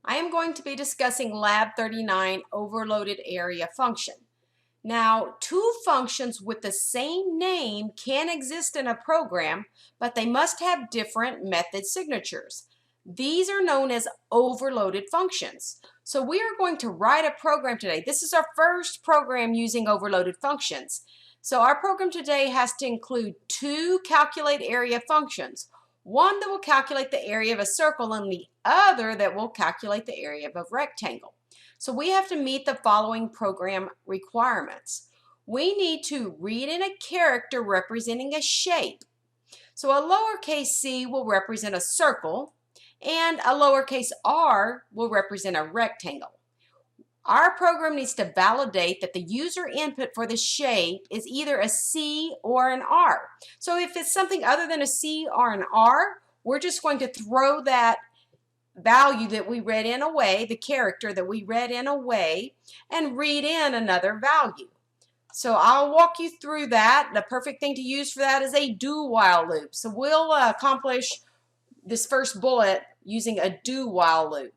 I am going to be discussing Lab39 overloaded area function. Now, two functions with the same name can exist in a program, but they must have different method signatures. These are known as overloaded functions. So we are going to write a program today. This is our first program using overloaded functions. So our program today has to include two calculate area functions. One that will calculate the area of a circle and the other that will calculate the area of a rectangle. So we have to meet the following program requirements. We need to read in a character representing a shape. So a lowercase c will represent a circle and a lowercase r will represent a rectangle. Our program needs to validate that the user input for the shape is either a C or an R. So if it's something other than a C or an R, we're just going to throw that value that we read in away, the character that we read in away, and read in another value. So I'll walk you through that. The perfect thing to use for that is a do-while loop. So we'll accomplish this first bullet using a do-while loop.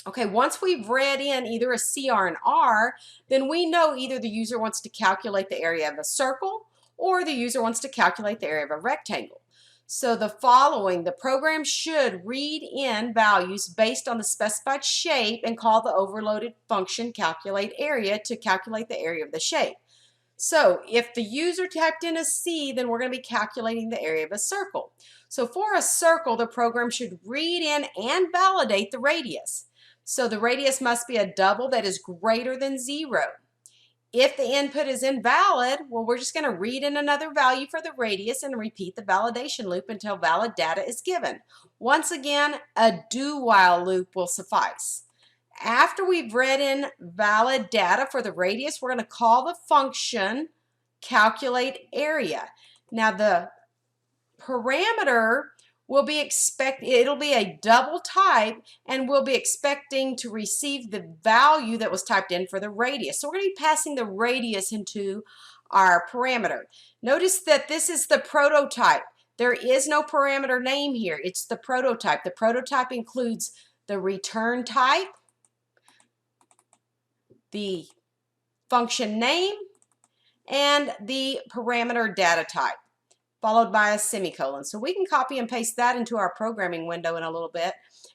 Okay, once we've read in either a C or an R, then we know either the user wants to calculate the area of a circle or the user wants to calculate the area of a rectangle. So the program should read in values based on the specified shape and call the overloaded function calculate area to calculate the area of the shape. So if the user typed in a C, then we're going to be calculating the area of a circle. So for a circle, the program should read in and validate the radius. So the radius must be a double that is greater than 0. If the input is invalid, well, we're just going to read in another value for the radius and repeat the validation loop until valid data is given. Once again, a do-while loop will suffice. After we've read in valid data for the radius, we're going to call the function calculate area. Now the parameter will be it'll be a double type, and we'll be expecting to receive the value that was typed in for the radius. So we're going to be passing the radius into our parameter. Notice that this is the prototype. There is no parameter name here. It's the prototype. The prototype includes the return type, the function name, and the parameter data type, followed by a semicolon. So we can copy and paste that into our programming window in a little bit,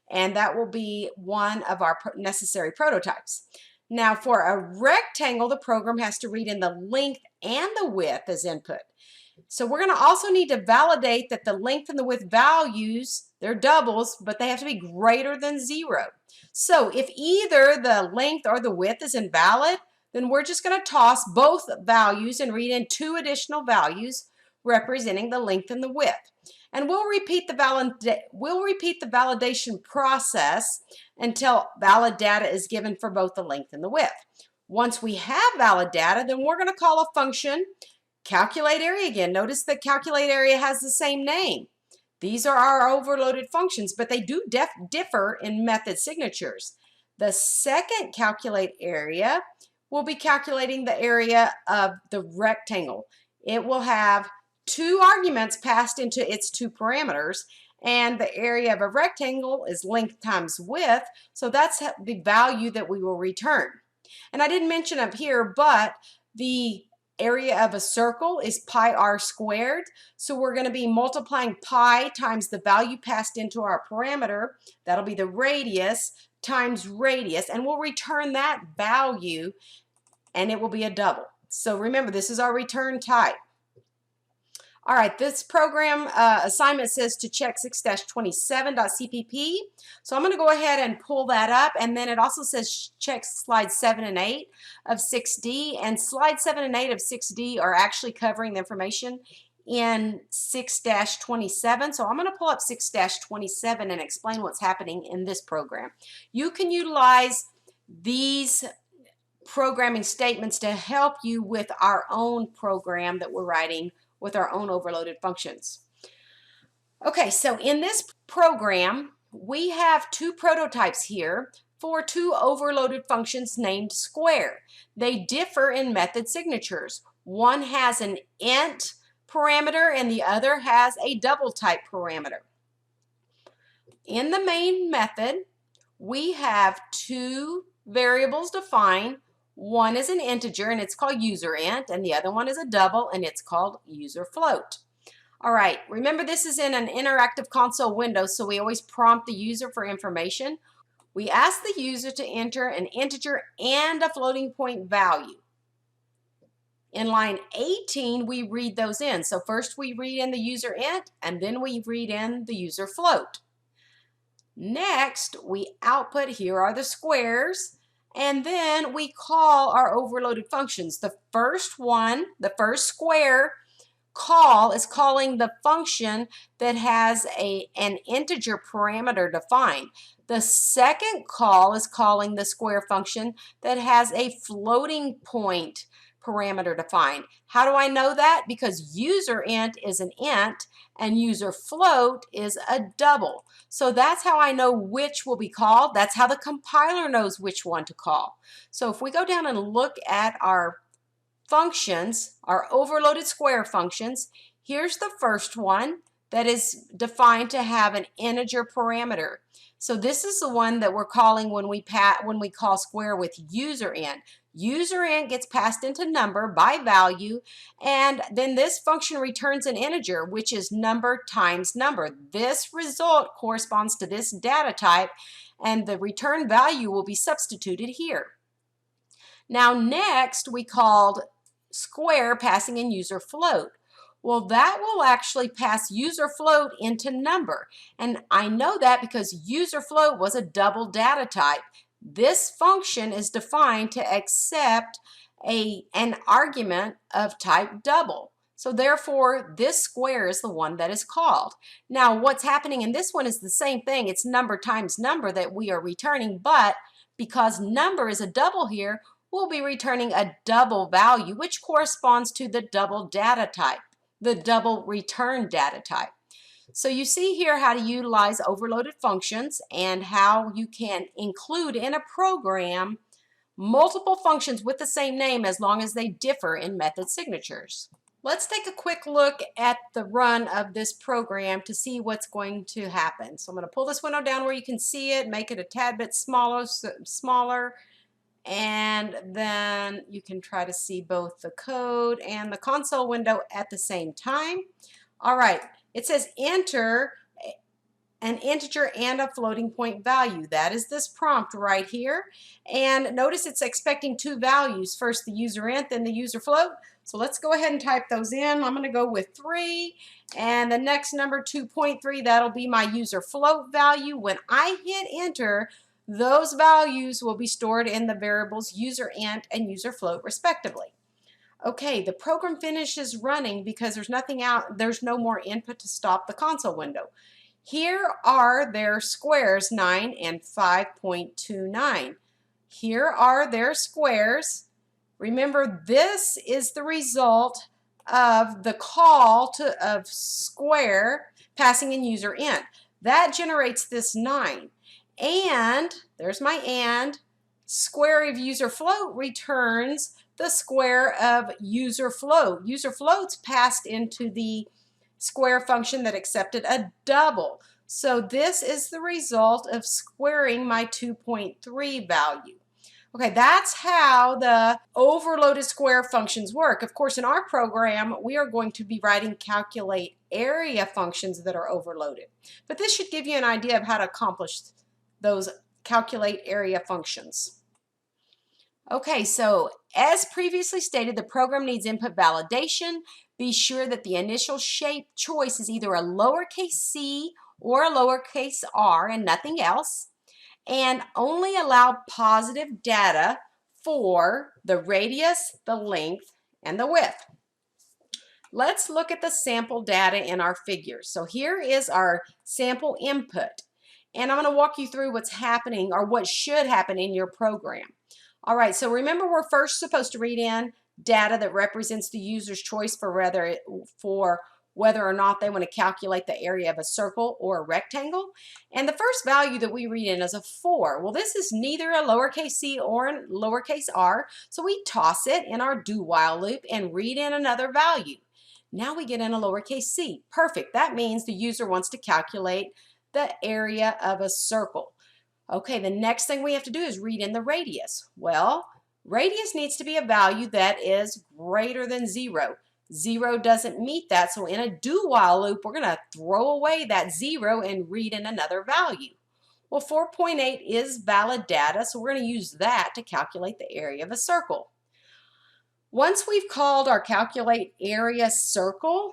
and that will be one of our necessary prototypes. Now for a rectangle, the program has to read in the length and the width as input. So we're going to also need to validate that the length and the width values, they're doubles, but they have to be greater than 0. So if either the length or the width is invalid, then we're just going to toss both values and read in two additional values representing the length and the width. And we'll repeat the validation process until valid data is given for both the length and the width. Once we have valid data, then we're going to call a function calculate area again. Notice that calculate area has the same name. These are our overloaded functions, but they do differ in method signatures. The second calculate area will be calculating the area of the rectangle. It will have two arguments passed into its two parameters, and the area of a rectangle is length times width, so that's the value that we will return. And I didn't mention up here, but the area of a circle is pi r squared, so we're going to be multiplying pi times the value passed into our parameter, that'll be the radius, times radius, and we'll return that value, and it will be a double. So remember, this is our return type. All right, this program assignment says to check 6-27.cpp. So I'm going to go ahead and pull that up, and then it also says check slides 7 and 8 of 6D, and slides 7 and 8 of 6D are actually covering the information in 6-27. So I'm going to pull up 6-27 and explain what's happening in this program. You can utilize these programming statements to help you with our own program that we're writing with our own overloaded functions. Okay, so in this program, we have two prototypes here for two overloaded functions named square. They differ in method signatures. One has an int parameter and the other has a double type parameter. In the main method, we have two variables defined. One is an integer and it's called user int, and the other one is a double and it's called user float. All right, remember this is in an interactive console window, so we always prompt the user for information. We ask the user to enter an integer and a floating point value. In line 18, we read those in. So first we read in the user int, and then we read in the user float. Next, we output, here are the squares, and then we call our overloaded functions. The first one, the first square call is calling the function that has an integer parameter defined. The second call is calling the square function that has a floating point parameter defined. How do I know that? Because user int is an int and user float is a double. So that's how I know which will be called. That's how the compiler knows which one to call. So if we go down and look at our functions, our overloaded square functions, here's the first one that is defined to have an integer parameter. So this is the one that we're calling when we call square with user int. User int gets passed into number by value, and then this function returns an integer, which is number times number. This result corresponds to this data type, and the return value will be substituted here. Now next we called square passing in user float. Well, that will actually pass user float into number, and I know that because user float was a double data type. This function is defined to accept an argument of type double. So therefore, this square is the one that is called. Now, what's happening in this one is the same thing. It's number times number that we are returning, but because number is a double here, we'll be returning a double value, which corresponds to the double data type, the double return data type. So you see here how to utilize overloaded functions and how you can include in a program multiple functions with the same name as long as they differ in method signatures. Let's take a quick look at the run of this program to see what's going to happen. So I'm going to pull this window down where you can see it, make it a tad bit smaller, and then you can try to see both the code and the console window at the same time. All right, it says enter an integer and a floating point value. That is this prompt right here. And notice it's expecting two values, first the user int, then the user float. So let's go ahead and type those in. I'm going to go with 3, and the next number 2.3, that'll be my user float value. When I hit enter, those values will be stored in the variables user int and user float respectively. Okay, the program finishes running because there's no more input to stop the console window. Here are their squares, 9 and 5.29. Here are their squares. Remember, this is the result of the call of square passing in user int. That generates this 9. And, there's my and, square of user float returns the square of user float. User float's passed into the square function that accepted a double. So this is the result of squaring my 2.3 value. Okay, that's how the overloaded square functions work. Of course, in our program, we are going to be writing calculate area functions that are overloaded. But this should give you an idea of how to accomplish those calculate area functions. Okay, so as previously stated, the program needs input validation. Be sure that the initial shape choice is either a lowercase c or a lowercase r and nothing else. And only allow positive data for the radius, the length, and the width. Let's look at the sample data in our figures. So here is our sample input. And I'm going to walk you through what's happening or what should happen in your program. All right, so remember we're first supposed to read in data that represents the user's choice for whether or not they want to calculate the area of a circle or a rectangle. And the first value that we read in is a 4. Well, this is neither a lowercase c or a lowercase r, so we toss it in our do-while loop and read in another value. Now we get in a lowercase c. Perfect. That means the user wants to calculate the area of a circle. Okay, the next thing we have to do is read in the radius. Well, radius needs to be a value that is greater than 0. 0 doesn't meet that, so in a do-while loop, we're going to throw away that 0 and read in another value. Well, 4.8 is valid data, so we're going to use that to calculate the area of a circle. Once we've called our calculate area circle,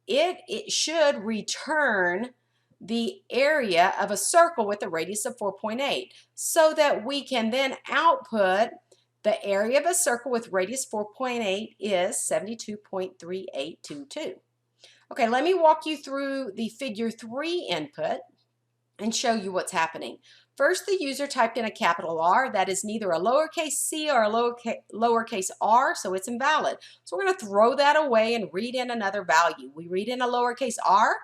it should return the area of a circle with a radius of 4.8 so that we can then output the area of a circle with radius 4.8 is 72.3822. Okay, let me walk you through the figure 3 input and show you what's happening. First, the user typed in a capital R. That is neither a lowercase c or a lowercase r, so it's invalid. So we're going to throw that away and read in another value. We read in a lowercase r.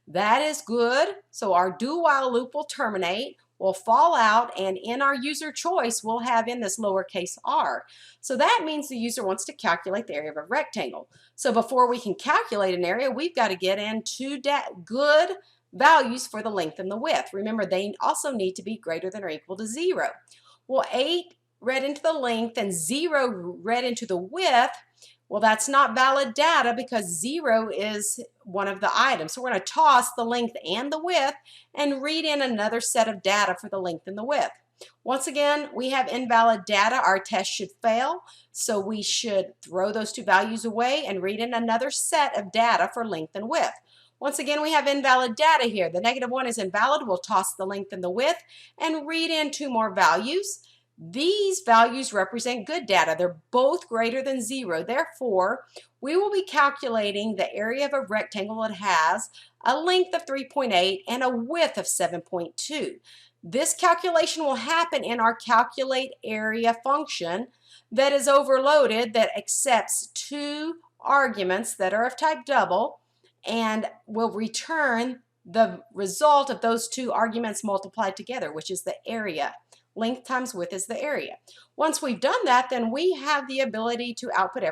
That is good. So our do-while loop will terminate, will fall out, and in our user choice, we'll have in this lowercase r. So that means the user wants to calculate the area of a rectangle. So before we can calculate an area, we've got to get into good values for the length and the width. Remember, they also need to be greater than or equal to 0. Well, 8 read into the length and 0 read into the width. Well, that's not valid data because 0 is one of the items. So we're going to toss the length and the width and read in another set of data for the length and the width. Once again, we have invalid data. Our test should fail, so we should throw those two values away and read in another set of data for length and width. Once again, we have invalid data here. The -1 is invalid. We'll toss the length and the width and read in two more values. These values represent good data. They're both greater than 0. Therefore, we will be calculating the area of a rectangle that has a length of 3.8 and a width of 7.2. This calculation will happen in our calculate area function that is overloaded, that accepts two arguments that are of type double, and will return the result of those two arguments multiplied together, which is the area. Length times width is the area. Once we've done that, then we have the ability to output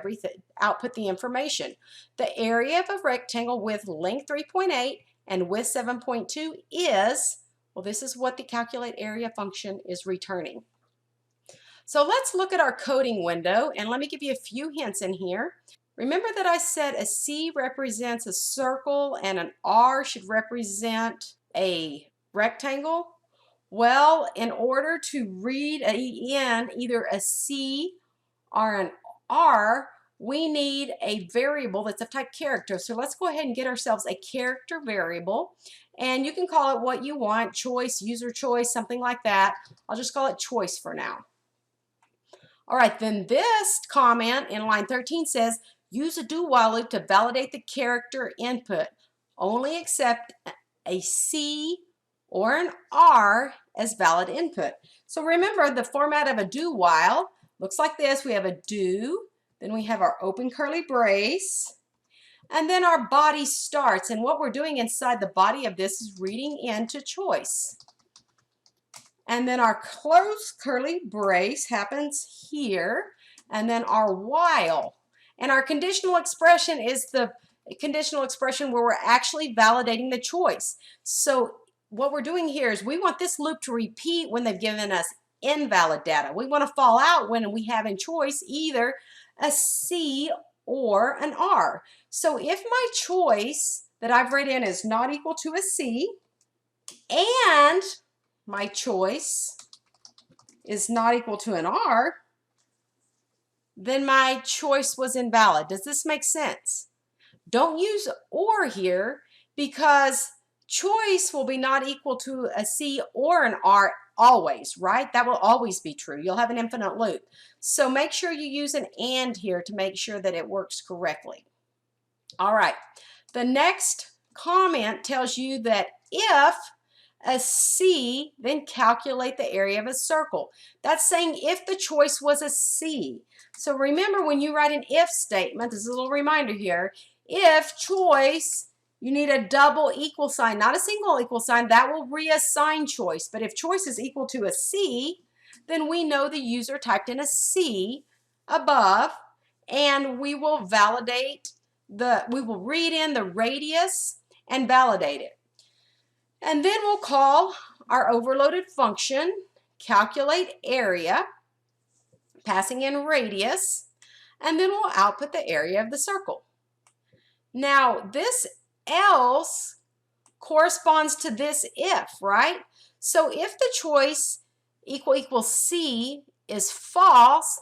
the information. The area of a rectangle with length 3.8 and width 7.2 is, well, this is what the calculate area function is returning. So let's look at our coding window, and let me give you a few hints in here. Remember that I said a C represents a circle and an R should represent a rectangle? Well, in order to read in either a C or an R, we need a variable that's of type character. So let's go ahead and get ourselves a character variable, and you can call it what you want, choice, user choice, something like that. I'll just call it choice for now. All right, then this comment in line 13 says, use a do-while loop to validate the character input. Only accept a C or an R as valid input. So remember, the format of a do-while looks like this. We have a do, then we have our open curly brace, and then our body starts. And what we're doing inside the body of this is reading into choice. And then our close curly brace happens here, and then our while. And our conditional expression is the conditional expression where we're actually validating the choice. So what we're doing here is we want this loop to repeat when they've given us invalid data. We want to fall out when we have in choice either a C or an R. So if my choice that I've written in is not equal to a C, and my choice is not equal to an R, then my choice was invalid. Does this make sense? Don't use or here because choice will be not equal to a C or an R always, right? That will always be true. You'll have an infinite loop. So make sure you use an and here to make sure that it works correctly. All right. The next comment tells you that if a C, then calculate the area of a circle. That's saying if the choice was a C. So remember, when you write an if statement, this is a little reminder here, if choice, you need a double equal sign, not a single equal sign. That will reassign choice. But if choice is equal to a C, then we know the user typed in a C above, and we will validate we will read in the radius and validate it. And then we'll call our overloaded function, calculate area, passing in radius, and then we'll output the area of the circle. Now, this else corresponds to this if, right? So if the choice equal C is false,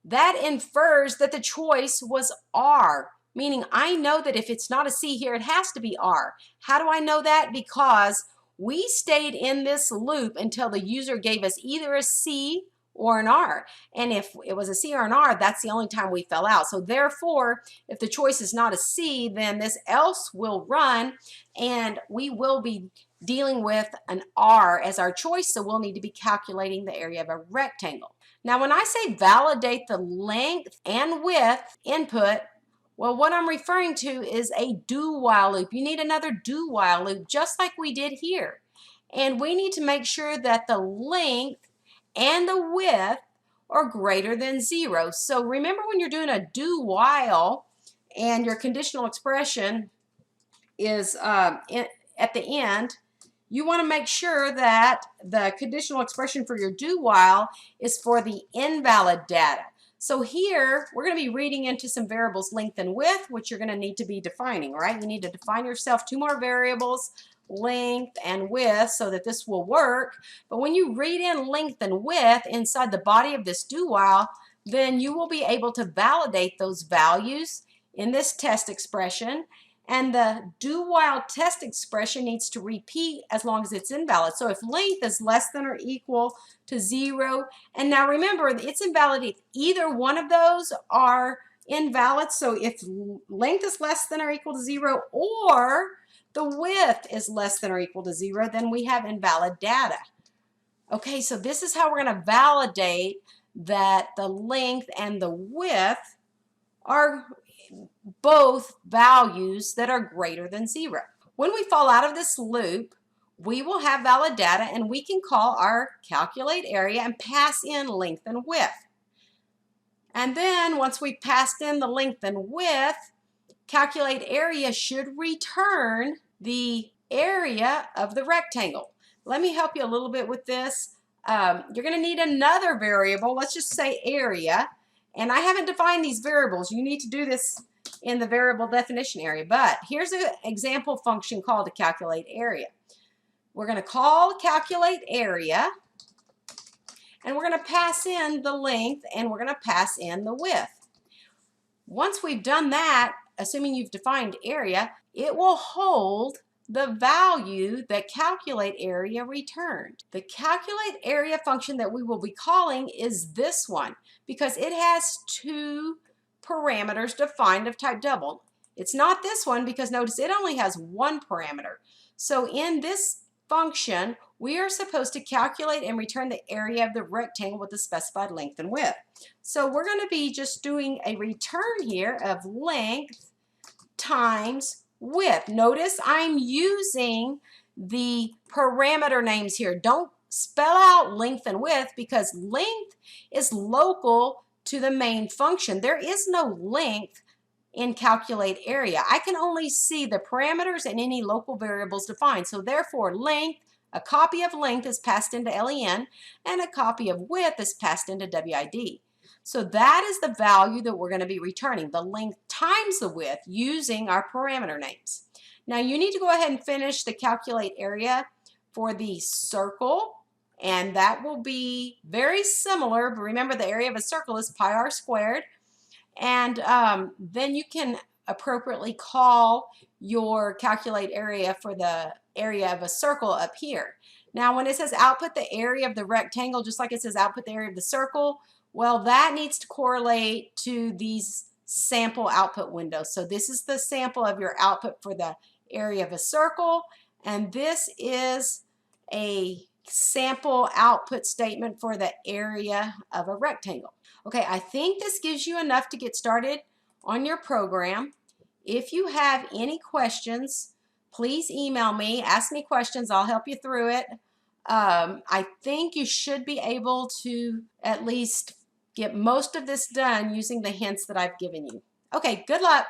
that infers that the choice was R, meaning I know that if it's not a C here, it has to be R. How do I know that? Because we stayed in this loop until the user gave us either a C or an R. And if it was a C or an R, that's the only time we fell out. So therefore, if the choice is not a C, then this else will run and we will be dealing with an R as our choice, so we'll need to be calculating the area of a rectangle. Now, when I say validate the length and width input, well, what I'm referring to is a do-while loop. You need another do-while loop, just like we did here. And we need to make sure that the length and the width are greater than 0. So remember, when you're doing a do-while and your conditional expression is at the end, you want to make sure that the conditional expression for your do-while is for the invalid data. So here, we're going to be reading into some variables, length and width, which you're going to need to be defining, right? You need to define yourself 2 more variables, length and width, so that this will work. But when you read in length and width inside the body of this do-while, then you will be able to validate those values in this test expression. And the do-while test expression needs to repeat as long as it's invalid. So if length is less than or equal to 0, and now remember, it's invalid if either one of those are invalid. So if length is less than or equal to 0, or the width is less than or equal to 0, then we have invalid data. Okay, so this is how we're going to validate that the length and the width are both values that are greater than 0. When we fall out of this loop, we will have valid data, and we can call our calculate area and pass in length and width. And then once we passed in the length and width, calculate area should return the area of the rectangle. Let me help you a little bit with this. You're going to need another variable. Let's just say area. And I haven't defined these variables. You need to do this in the variable definition area. But here's an example function called to calculate area. We're going to call calculate area, and we're going to pass in the length, and we're going to pass in the width. Once we've done that, assuming you've defined area, it will hold the value that calculate area returned. The calculate area function that we will be calling is this one, because it has 2 parameters defined of type double. It's not this one, because notice it only has 1 parameter. So in this function, we are supposed to calculate and return the area of the rectangle with the specified length and width. So we're going to be just doing a return here of length times width. Notice I'm using the parameter names here. Don't spell out length and width, because length is local to the main function. There is no length in calculate area. I can only see the parameters and any local variables defined. So therefore, length, a copy of length is passed into len, and a copy of width is passed into WID. So that is the value that we're going to be returning, the length times the width, using our parameter names. Now you need to go ahead and finish the calculate area for the circle, and that will be very similar, but remember the area of a circle is pi r squared. And then you can appropriately call your calculate area for the area of a circle up here. Now when it says output the area of the rectangle, just like it says output the area of the circle, well, that needs to correlate to these sample output windows. So this is the sample of your output for the area of a circle, and this is a sample output statement for the area of a rectangle. Okay, I think this gives you enough to get started on your program. If you have any questions, please email me, ask me questions, I'll help you through it. I think you should be able to at least get most of this done using the hints that I've given you. Okay, good luck.